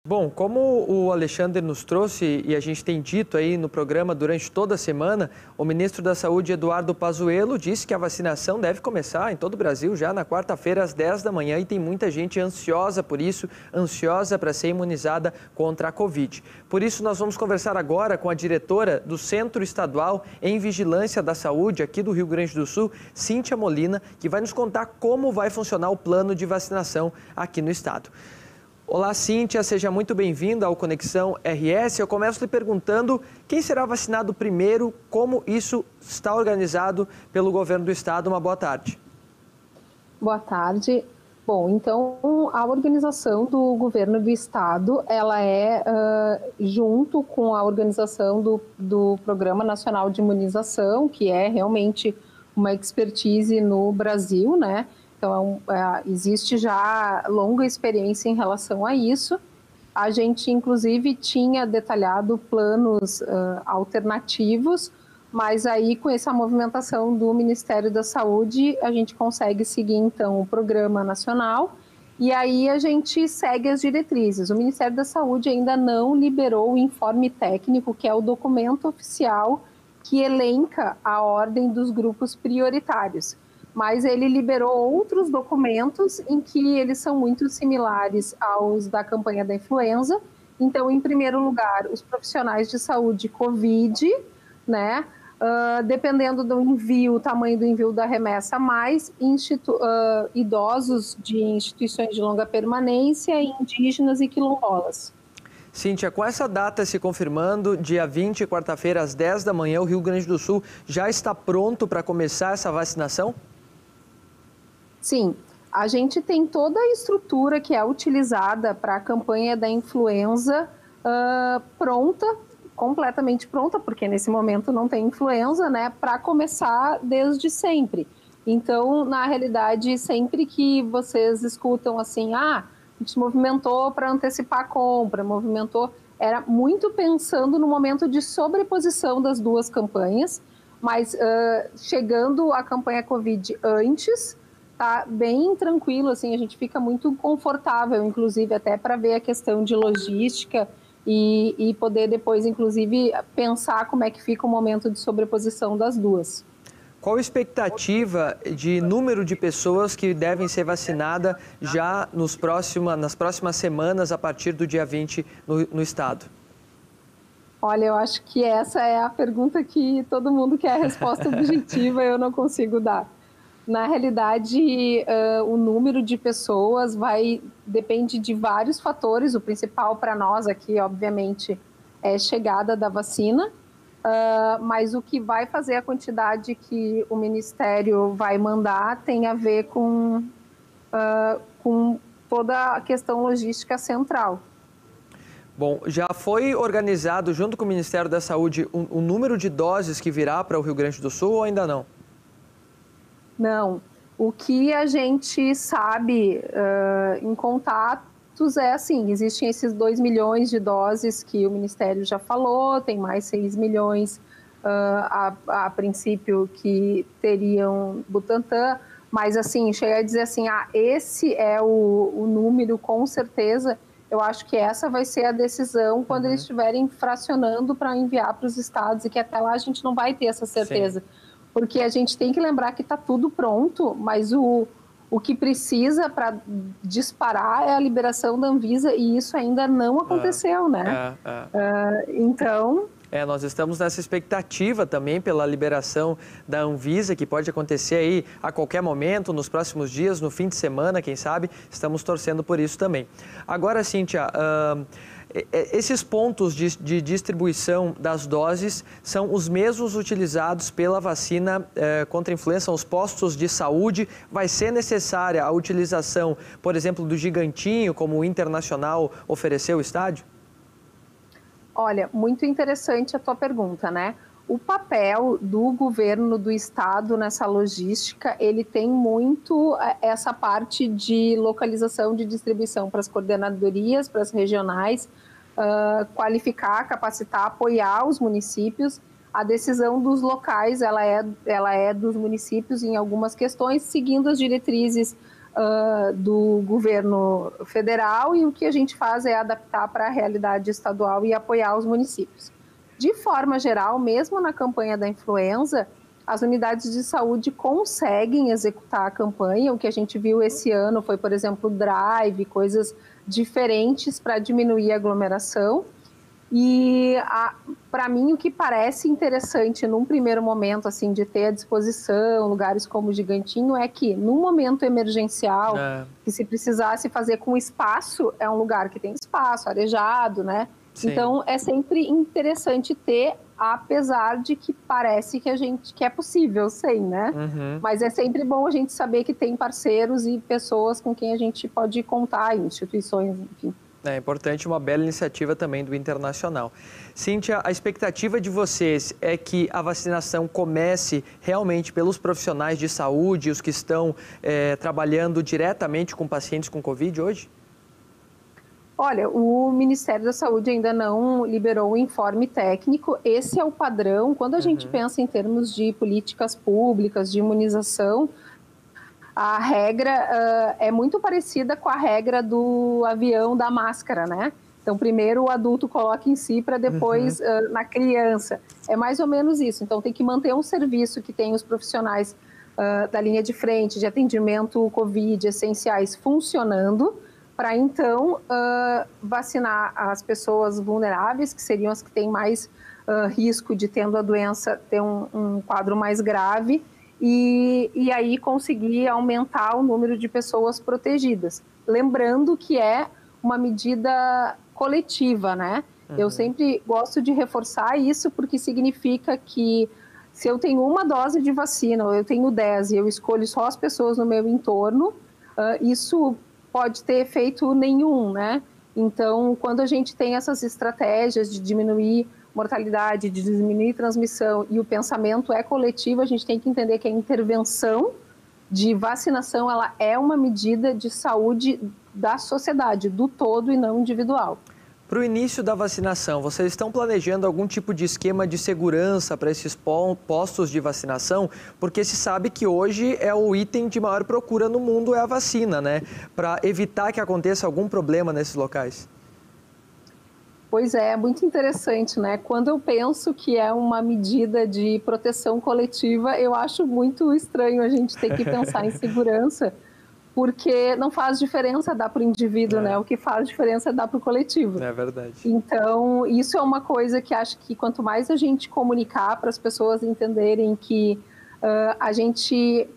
Bom, como o Alexandre nos trouxe e a gente tem dito aí no programa durante toda a semana, o ministro da Saúde, Eduardo Pazuello, disse que a vacinação deve começar em todo o Brasil já na quarta-feira às 10 da manhã e tem muita gente ansiosa por isso, ansiosa para ser imunizada contra a Covid. Por isso nós vamos conversar agora com a diretora do Centro Estadual em Vigilância da Saúde aqui do Rio Grande do Sul, Cíntia Molina, que vai nos contar como vai funcionar o plano de vacinação aqui no estado. Olá, Cíntia, seja muito bem-vinda ao Conexão RS. Eu começo lhe perguntando quem será vacinado primeiro, como isso está organizado pelo governo do estado. Uma boa tarde. Boa tarde. Bom, então a organização do governo do estado, ela é junto com a organização do Programa Nacional de Imunização, que é realmente uma expertise no Brasil, né? Então, existe já longa experiência em relação a isso. A gente, inclusive, tinha detalhado planos alternativos, mas aí, com essa movimentação do Ministério da Saúde, a gente consegue seguir, então, o Programa Nacional e aí a gente segue as diretrizes. O Ministério da Saúde ainda não liberou o informe técnico, que é o documento oficial que elenca a ordem dos grupos prioritários. Mas ele liberou outros documentos em que eles são muito similares aos da campanha da influenza. Então, em primeiro lugar, os profissionais de saúde COVID, né? Dependendo do envio, o tamanho do envio da remessa, mais idosos de instituições de longa permanência, indígenas e quilombolas. Cíntia, com essa data se confirmando, dia 20, quarta-feira, às 10 da manhã, o Rio Grande do Sul já está pronto para começar essa vacinação? Sim, a gente tem toda a estrutura que é utilizada para a campanha da influenza pronta, completamente pronta, porque nesse momento não tem influenza, né, para começar desde sempre. Então, na realidade, sempre que vocês escutam assim, a gente movimentou para antecipar a compra, era muito pensando no momento de sobreposição das duas campanhas, mas chegando a campanha Covid antes, tá bem tranquilo, assim, a gente fica muito confortável, inclusive até para ver a questão de logística e poder depois, inclusive, pensar como é que fica o momento de sobreposição das duas. Qual a expectativa de número de pessoas que devem ser vacinadas já nas próximas semanas, a partir do dia 20 no estado? Olha, eu acho que essa é a pergunta que todo mundo quer a resposta objetiva, eu não consigo dar. Na realidade, o número de pessoas depende de vários fatores. O principal para nós aqui, obviamente, é a chegada da vacina, mas o que vai fazer a quantidade que o Ministério vai mandar tem a ver com toda a questão logística central. Bom, já foi organizado, junto com o Ministério da Saúde, o número de doses que virá para o Rio Grande do Sul ou ainda não? Não, o que a gente sabe em contatos é assim, existem esses 2 milhões de doses que o Ministério já falou, tem mais 6 milhões a princípio que teriam Butantan, mas assim, chegar a dizer assim, esse é o número com certeza, eu acho que essa vai ser a decisão quando eles estiverem fracionando para enviar para os estados e que até lá a gente não vai ter essa certeza. Sim. Porque a gente tem que lembrar que está tudo pronto, mas o que precisa para disparar é a liberação da Anvisa e isso ainda não aconteceu, né? Então... nós estamos nessa expectativa também pela liberação da Anvisa, que pode acontecer aí a qualquer momento, nos próximos dias, no fim de semana, quem sabe, estamos torcendo por isso também. Agora, Cíntia, esses pontos de distribuição das doses são os mesmos utilizados pela vacina contra a influenza, são os postos de saúde. Vai ser necessária a utilização, por exemplo, do Gigantinho, como o Internacional ofereceu o estádio? Olha, muito interessante a tua pergunta, né? O papel do governo do estado nessa logística, ele tem muito essa parte de localização de distribuição para as coordenadorias, para as regionais, qualificar, capacitar, apoiar os municípios. A decisão dos locais, ela é dos municípios em algumas questões, seguindo as diretrizes do governo federal, e o que a gente faz é adaptar para a realidade estadual e apoiar os municípios. De forma geral, mesmo na campanha da influenza, as unidades de saúde conseguem executar a campanha. O que a gente viu esse ano foi, por exemplo, drive, coisas diferentes para diminuir a aglomeração. E, para mim, o que parece interessante num primeiro momento, assim, de ter à disposição lugares como o Gigantinho, é que, num momento emergencial, que se precisasse fazer com espaço, é um lugar que tem espaço, arejado, né? Sim. Então, é sempre interessante ter, apesar de que parece que é possível, sem, né? Uhum. Mas é sempre bom a gente saber que tem parceiros e pessoas com quem a gente pode contar, instituições, enfim. É importante, uma bela iniciativa também do Internacional. Cíntia, a expectativa de vocês é que a vacinação comece realmente pelos profissionais de saúde, os que estão trabalhando diretamente com pacientes com Covid hoje? Olha, o Ministério da Saúde ainda não liberou o informe técnico. Esse é o padrão. Quando a gente pensa em termos de políticas públicas, de imunização, a regra é muito parecida com a regra do avião da máscara, né? Então, primeiro o adulto coloca em si para depois na criança. É mais ou menos isso. Então, tem que manter um serviço que tem os profissionais da linha de frente, de atendimento Covid, essenciais, funcionando, para então vacinar as pessoas vulneráveis, que seriam as que têm mais risco de, tendo a doença, ter um quadro mais grave, e aí conseguir aumentar o número de pessoas protegidas. Lembrando que é uma medida coletiva, né? Eu sempre gosto de reforçar isso, porque significa que se eu tenho uma dose de vacina, ou eu tenho 10 e eu escolho só as pessoas no meu entorno, isso pode ter efeito nenhum, né? Então, quando a gente tem essas estratégias de diminuir mortalidade, de diminuir transmissão, e o pensamento é coletivo, a gente tem que entender que a intervenção de vacinação, ela é uma medida de saúde da sociedade, do todo e não individual. Para o início da vacinação, vocês estão planejando algum tipo de esquema de segurança para esses postos de vacinação? Porque se sabe que hoje é o item de maior procura no mundo, é a vacina, né? Para evitar que aconteça algum problema nesses locais. Pois é, muito interessante, né? Quando eu penso que é uma medida de proteção coletiva, eu acho muito estranho a gente ter que pensar em segurança, porque não faz diferença dar para o indivíduo, né? O que faz diferença é dar para o coletivo. É verdade. Então, isso é uma coisa que acho que quanto mais a gente comunicar para as pessoas entenderem que a gente,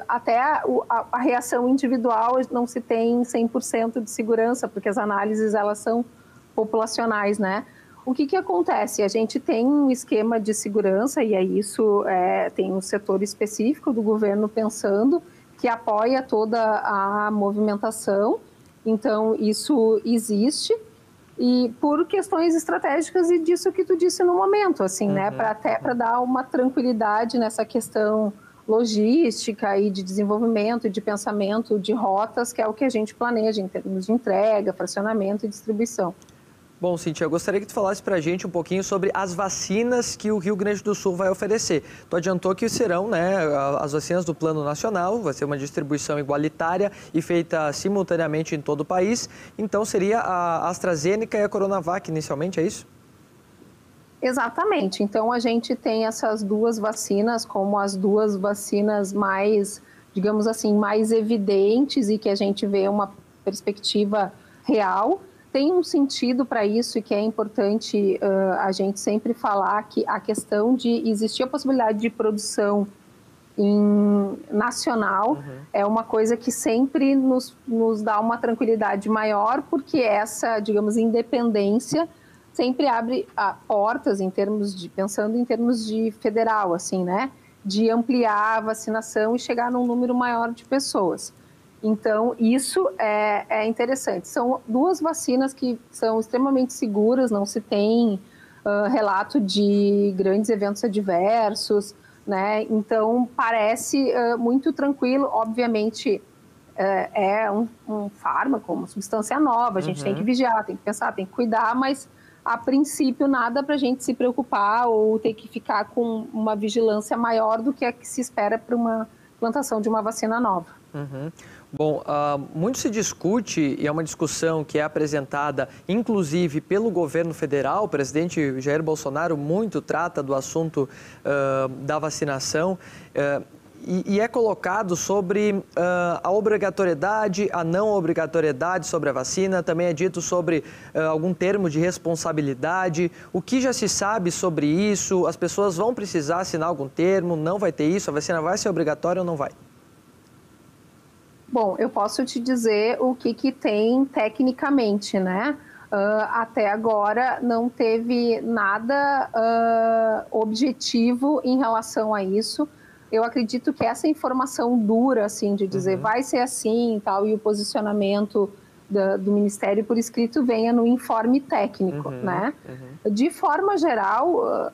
até a reação individual não se tem 100% de segurança, porque as análises, elas são populacionais, né? O que acontece? A gente tem um esquema de segurança, e é isso, tem um setor específico do governo pensando, que apoia toda a movimentação. Então, isso existe, e por questões estratégicas e disso que tu disse no momento, assim, né? Para dar uma tranquilidade nessa questão logística e de desenvolvimento e de pensamento de rotas, que é o que a gente planeja em termos de entrega, fracionamento e distribuição. Bom, Cíntia, eu gostaria que tu falasse para a gente um pouquinho sobre as vacinas que o Rio Grande do Sul vai oferecer. Tu adiantou que serão, né, as vacinas do Plano Nacional, vai ser uma distribuição igualitária e feita simultaneamente em todo o país. Então, seria a AstraZeneca e a Coronavac inicialmente, é isso? Exatamente. Então, a gente tem essas duas vacinas como as duas vacinas mais, digamos assim, mais evidentes e que a gente vê uma perspectiva real. Tem um sentido para isso, e que é importante a gente sempre falar que a questão de existir a possibilidade de produção nacional é uma coisa que sempre nos dá uma tranquilidade maior, porque essa, digamos, independência sempre abre portas pensando em termos de federal, assim, né? De ampliar a vacinação e chegar num número maior de pessoas. Então, isso é interessante. São duas vacinas que são extremamente seguras, não se tem relato de grandes eventos adversos, né? Então, parece muito tranquilo. Obviamente, é um fármaco, uma substância nova, a gente tem que vigiar, tem que pensar, tem que cuidar, mas, a princípio, nada para a gente se preocupar ou ter que ficar com uma vigilância maior do que a que se espera para uma implantação de uma vacina nova. Bom, muito se discute, e é uma discussão que é apresentada, inclusive, pelo governo federal. O presidente Jair Bolsonaro muito trata do assunto da vacinação. E é colocado sobre a obrigatoriedade, a não obrigatoriedade sobre a vacina. Também é dito sobre algum termo de responsabilidade. O que já se sabe sobre isso? As pessoas vão precisar assinar algum termo? Não vai ter isso? A vacina vai ser obrigatória ou não vai? Bom, eu posso te dizer o que tem tecnicamente, né? Até agora não teve nada objetivo em relação a isso. Eu acredito que essa informação dura, assim, de dizer vai ser assim e tal, e o posicionamento do Ministério por escrito venha no informe técnico, né? De forma geral,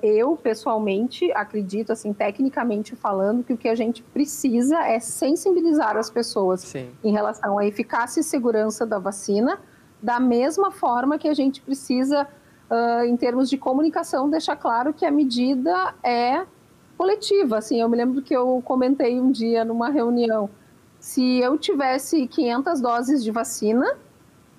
eu pessoalmente acredito, assim, tecnicamente falando, que o que a gente precisa é sensibilizar as pessoas em relação à eficácia e segurança da vacina, da mesma forma que a gente precisa, em termos de comunicação, deixar claro que a medida é coletiva. Assim, eu me lembro que eu comentei um dia numa reunião, se eu tivesse 500 doses de vacina,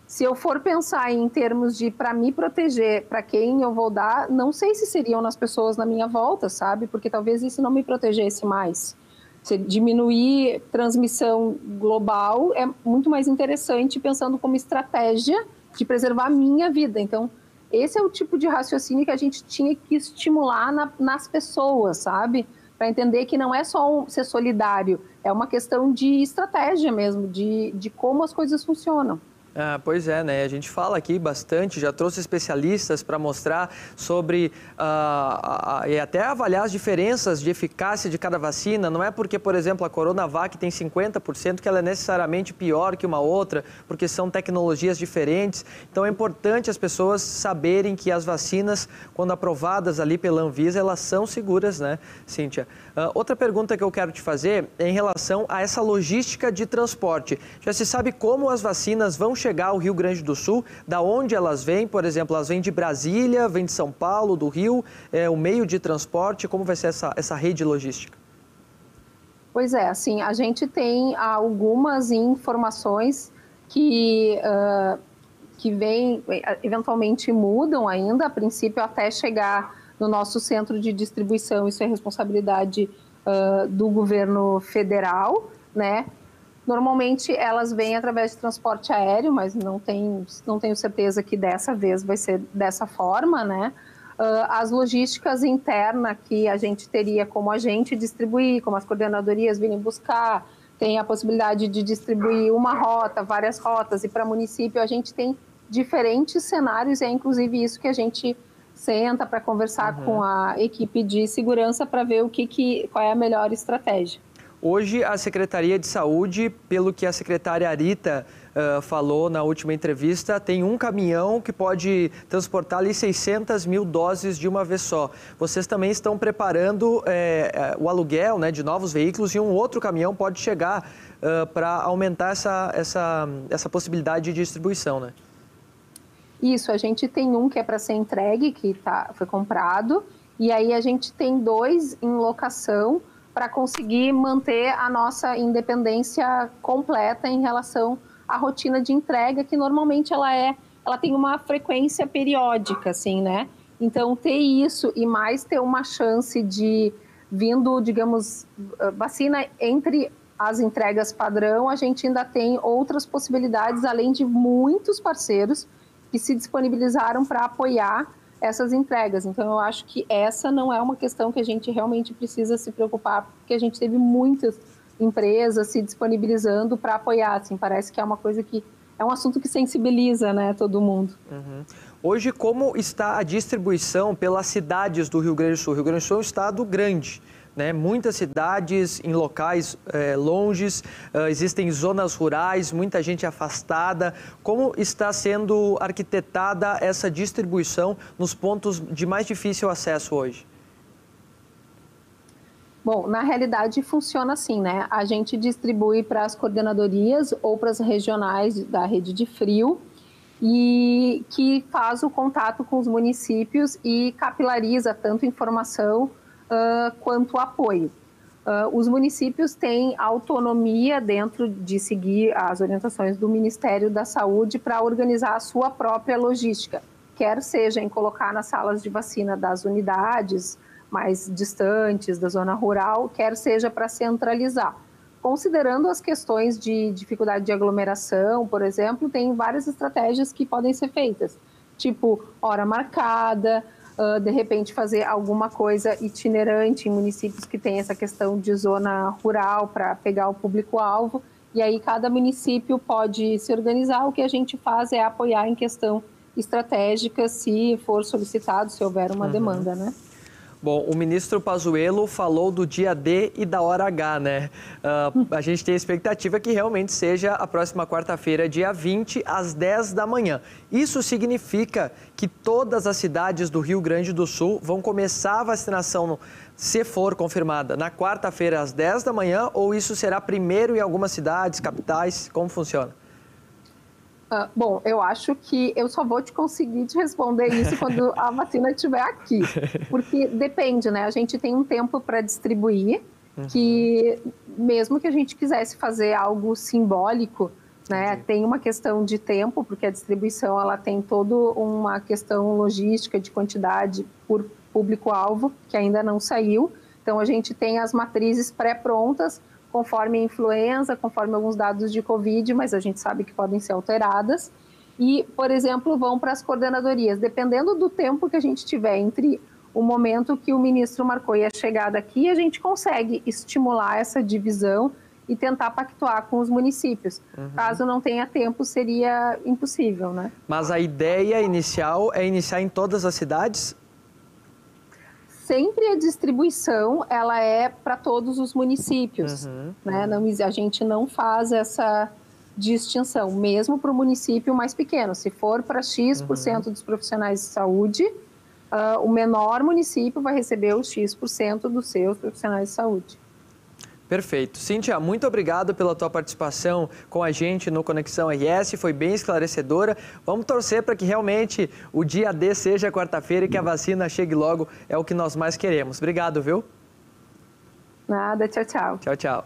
se eu for pensar em termos de para me proteger, para quem eu vou dar, não sei se seriam nas pessoas na minha volta, sabe? Porque talvez isso não me protegesse mais. Se diminuir transmissão global é muito mais interessante pensando como estratégia de preservar a minha vida. Então, esse é o tipo de raciocínio que a gente tinha que estimular nas pessoas, sabe? Para entender que não é só ser solidário, é uma questão de estratégia mesmo, de como as coisas funcionam. Pois é, né? A gente fala aqui bastante, já trouxe especialistas para mostrar sobre e até avaliar as diferenças de eficácia de cada vacina. Não é porque, por exemplo, a Coronavac tem 50% que ela é necessariamente pior que uma outra, porque são tecnologias diferentes. Então é importante as pessoas saberem que as vacinas, quando aprovadas ali pela Anvisa, elas são seguras, né, Cíntia? Outra pergunta que eu quero te fazer é em relação a essa logística de transporte. Já se sabe como as vacinas vão chegar ao Rio Grande do Sul, da onde elas vêm? Por exemplo, elas vêm de Brasília, vêm de São Paulo, do Rio, o meio de transporte, como vai ser essa rede logística? Pois é, assim, a gente tem algumas informações que eventualmente mudam ainda, a princípio até chegar no nosso centro de distribuição. Isso é responsabilidade do governo federal, né? Normalmente elas vêm através de transporte aéreo, mas não tenho certeza que dessa vez vai ser dessa forma, né? As logísticas internas que a gente teria como a gente distribuir, como as coordenadorias virem buscar, tem a possibilidade de distribuir uma rota, várias rotas, e para município a gente tem diferentes cenários, e é inclusive isso que a gente senta para conversar com a equipe de segurança para ver qual é a melhor estratégia. Hoje, a Secretaria de Saúde, pelo que a secretária Arita falou na última entrevista, tem um caminhão que pode transportar ali 600 mil doses de uma vez só. Vocês também estão preparando o aluguel, né, de novos veículos, e um outro caminhão pode chegar para aumentar essa possibilidade de distribuição, né? Isso, a gente tem um que é para ser entregue, que foi comprado, e aí a gente tem 2 em locação, para conseguir manter a nossa independência completa em relação à rotina de entrega, que normalmente ela tem uma frequência periódica, assim, né? Então, ter isso e mais ter uma chance de, vindo, digamos, vacina entre as entregas padrão, a gente ainda tem outras possibilidades, além de muitos parceiros que se disponibilizaram para apoiar essas entregas. Então, eu acho que essa não é uma questão que a gente realmente precisa se preocupar, porque a gente teve muitas empresas se disponibilizando para apoiar. Assim, parece que é uma coisa que é um assunto que sensibiliza, né, todo mundo. Hoje, como está a distribuição pelas cidades do Rio Grande do Sul? O Rio Grande do Sul é um estado grande, né? Muitas cidades em locais longes, existem zonas rurais, muita gente afastada. Como está sendo arquitetada essa distribuição nos pontos de mais difícil acesso hoje? Bom, na realidade funciona assim, né? A gente distribui para as coordenadorias ou para as regionais da rede de frio, e que faz o contato com os municípios e capilariza tanto informação quanto apoio. os municípios têm autonomia dentro de seguir as orientações do Ministério da Saúde para organizar a sua própria logística, quer seja em colocar nas salas de vacina das unidades mais distantes da zona rural, quer seja para centralizar. Considerando as questões de dificuldade de aglomeração, por exemplo, tem várias estratégias que podem ser feitas, tipo hora marcada, de repente fazer alguma coisa itinerante em municípios que tem essa questão de zona rural para pegar o público-alvo, e aí cada município pode se organizar. O que a gente faz é apoiar em questão estratégica se for solicitado, se houver uma demanda, né? Bom, o ministro Pazuello falou do dia D e da hora H, né? A gente tem a expectativa que realmente seja a próxima quarta-feira, dia 20, às 10 da manhã. Isso significa que todas as cidades do Rio Grande do Sul vão começar a vacinação, se for confirmada, na quarta-feira, às 10 da manhã, ou isso será primeiro em algumas cidades, capitais? Como funciona? Bom, eu acho que eu só vou conseguir te responder isso quando a vacina estiver aqui, porque depende, né? A gente tem um tempo para distribuir, que mesmo que a gente quisesse fazer algo simbólico, né? Tem uma questão de tempo, porque a distribuição ela tem toda uma questão logística de quantidade por público-alvo, que ainda não saiu. Então, a gente tem as matrizes pré-prontas, conforme a influenza, conforme alguns dados de Covid, mas a gente sabe que podem ser alteradas. E, por exemplo, vão para as coordenadorias. Dependendo do tempo que a gente tiver entre o momento que o ministro marcou e a chegada aqui, a gente consegue estimular essa divisão e tentar pactuar com os municípios. Caso não tenha tempo, seria impossível, né? Mas a ideia inicial é iniciar em todas as cidades? Sempre a distribuição ela é para todos os municípios, né? Não, a gente não faz essa distinção, mesmo para o município mais pequeno. Se for para X% dos profissionais de saúde, o menor município vai receber os X% dos seus profissionais de saúde. Perfeito. Cíntia, muito obrigado pela tua participação com a gente no Conexão RS, foi bem esclarecedora. Vamos torcer para que realmente o dia D seja quarta-feira e que a vacina chegue logo, é o que nós mais queremos. Obrigado, viu? Nada, tchau, tchau. Tchau, tchau.